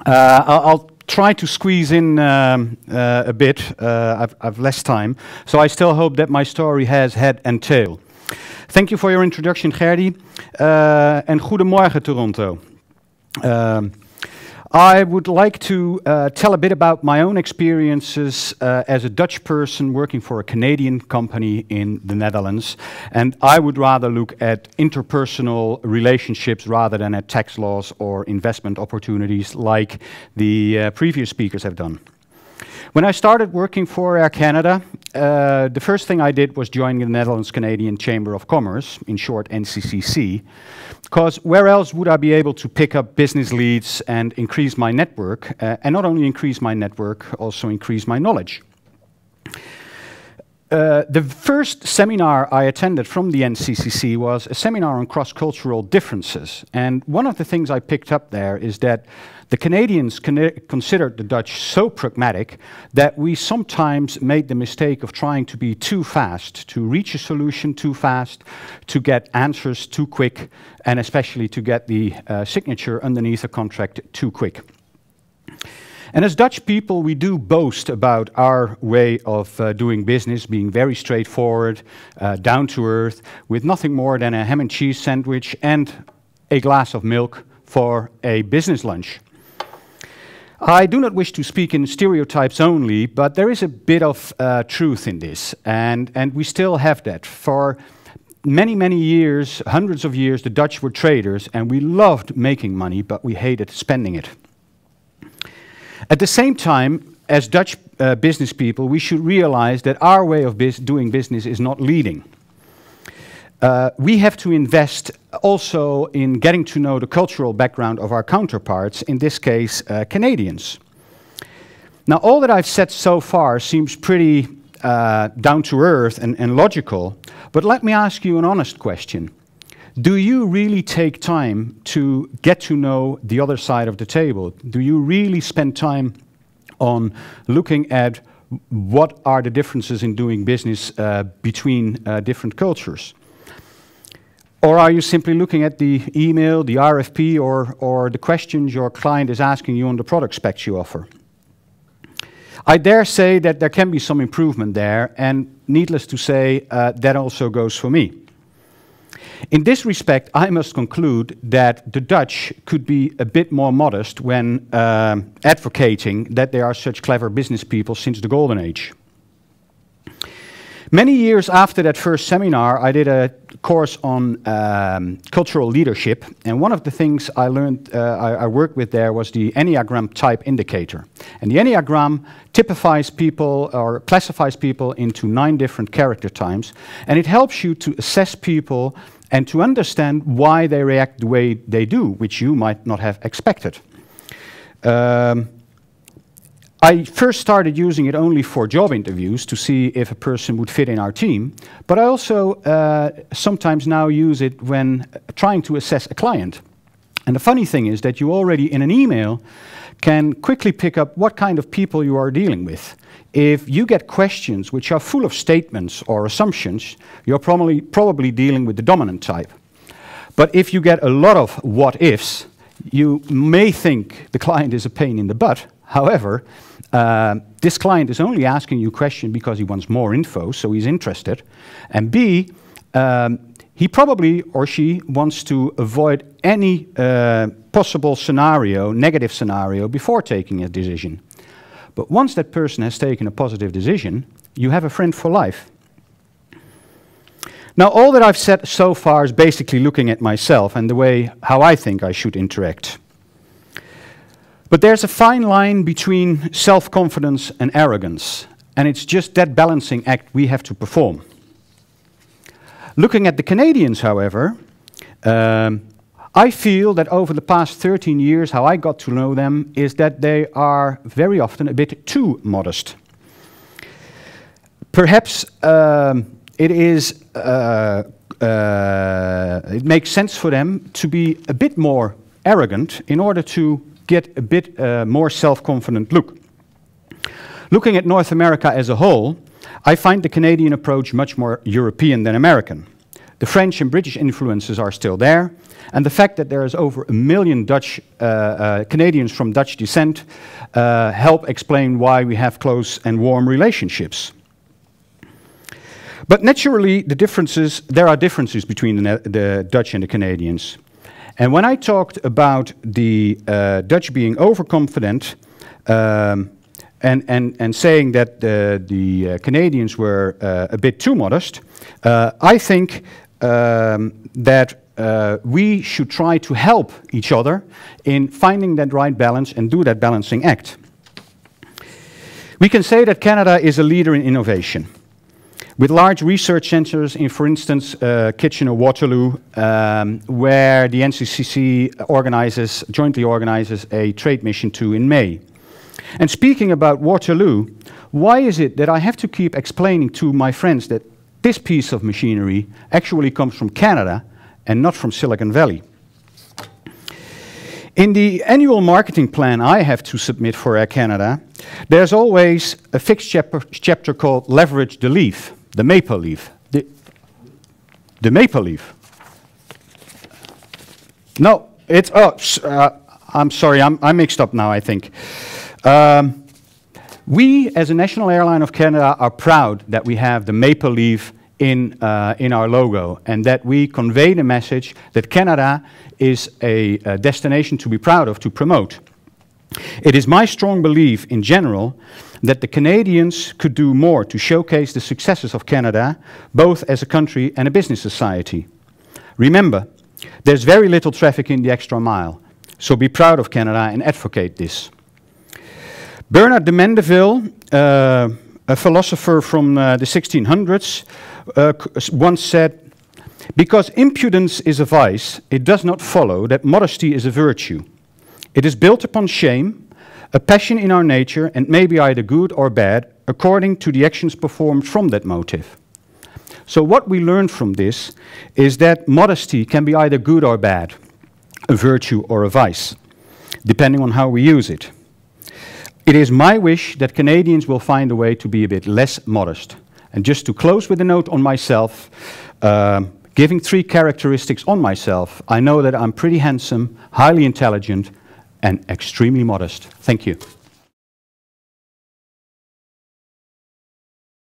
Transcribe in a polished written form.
I'll try to squeeze in a bit. I've less time, so I still hope that my story has head and tail. Thank you for your introduction, Gerdy, and goedemorgen, Toronto. I would like to tell a bit about my own experiences as a Dutch person working for a Canadian company in the Netherlands, and I would rather look at interpersonal relationships rather than at tax laws or investment opportunities like the previous speakers have done. When I started working for Air Canada, the first thing I did was join the Netherlands Canadian Chamber of Commerce, in short NCCC, because where else would I be able to pick up business leads and increase my network, and not only increase my network, also increase my knowledge. The first seminar I attended from the NCCC was a seminar on cross-cultural differences, and one of the things I picked up there is that the Canadians considered the Dutch so pragmatic that we sometimes made the mistake of trying to be too fast, to reach a solution too fast, to get answers too quick, and especially to get the signature underneath a contract too quick. And as Dutch people, we do boast about our way of doing business, being very straightforward, down to earth, with nothing more than a ham and cheese sandwich and a glass of milk for a business lunch. I do not wish to speak in stereotypes only, but there is a bit of truth in this, and we still have that. For many, many years, hundreds of years, the Dutch were traders, and we loved making money, but we hated spending it. At the same time, as Dutch business people, we should realize that our way of doing business is not leading. We have to invest also in getting to know the cultural background of our counterparts, in this case, Canadians. Now, all that I've said so far seems pretty down to earth and logical, but let me ask you an honest question. Do you really take time to get to know the other side of the table? Do you really spend time on looking at what are the differences in doing business between different cultures? Or are you simply looking at the email, the RFP, or the questions your client is asking you on the product specs you offer? I dare say that there can be some improvement there, and needless to say, that also goes for me. In this respect, I must conclude that the Dutch could be a bit more modest when advocating that they are such clever business people since the Golden Age. Many years after that first seminar, I did a course on cultural leadership, and one of the things I learned, I worked with there was the Enneagram type indicator. And the Enneagram typifies people or classifies people into 9 different character types, and it helps you to assess people and to understand why they react the way they do, which you might not have expected. I first started using it only for job interviews to see if a person would fit in our team, but I also sometimes now use it when trying to assess a client. And the funny thing is that you already in an email can quickly pick up what kind of people you are dealing with. If you get questions which are full of statements or assumptions, you're probably dealing with the dominant type. But if you get a lot of what-ifs, you may think the client is a pain in the butt. However, this client is only asking you a question because he wants more info, so he's interested. And B, he probably or she wants to avoid any possible scenario, negative scenario, before taking a decision. But once that person has taken a positive decision, you have a friend for life. Now, all that I've said so far is basically looking at myself and the way how I think I should interact. But there's a fine line between self-confidence and arrogance, and it's just that balancing act we have to perform. Looking at the Canadians, however, I feel that over the past 13 years, how I got to know them is that they are very often a bit too modest. Perhaps it makes sense for them to be a bit more arrogant in order to get a bit more self-confident look. Looking at North America as a whole, I find the Canadian approach much more European than American. The French and British influences are still there. And the fact that there is over 1 million Canadians from Dutch descent help explain why we have close and warm relationships. But naturally, there are differences between the Dutch and the Canadians. And when I talked about the Dutch being overconfident and saying that the Canadians were a bit too modest, I think that we should try to help each other in finding that right balance and do that balancing act. We can say that Canada is a leader in innovation, with large research centers in, for instance, Kitchener-Waterloo, where the NCCC jointly organizes a trade mission to in May. And speaking about Waterloo, why is it that I have to keep explaining to my friends that this piece of machinery actually comes from Canada and not from Silicon Valley? In the annual marketing plan I have to submit for Air Canada, there's always a fixed chapter called Leverage the Leaf, the maple leaf. The maple leaf. No, it's, I'm sorry, I'm mixed up now, I think. We, as a national airline of Canada, are proud that we have the maple leaf in our logo, and that we convey the message that Canada is a destination to be proud of, to promote. It is my strong belief in general that the Canadians could do more to showcase the successes of Canada, both as a country and a business society. Remember, there's very little traffic in the extra mile, so be proud of Canada and advocate this. Bernard de Mandeville, a philosopher from the 1600s, once said, "Because impudence is a vice, it does not follow that modesty is a virtue. It is built upon shame, a passion in our nature, and may be either good or bad, according to the actions performed from that motive." So what we learn from this is that modesty can be either good or bad, a virtue or a vice, depending on how we use it. It is my wish that Canadians will find a way to be a bit less modest. And just to close with a note on myself, giving 3 characteristics on myself, I know that I'm pretty handsome, highly intelligent, and extremely modest. Thank you.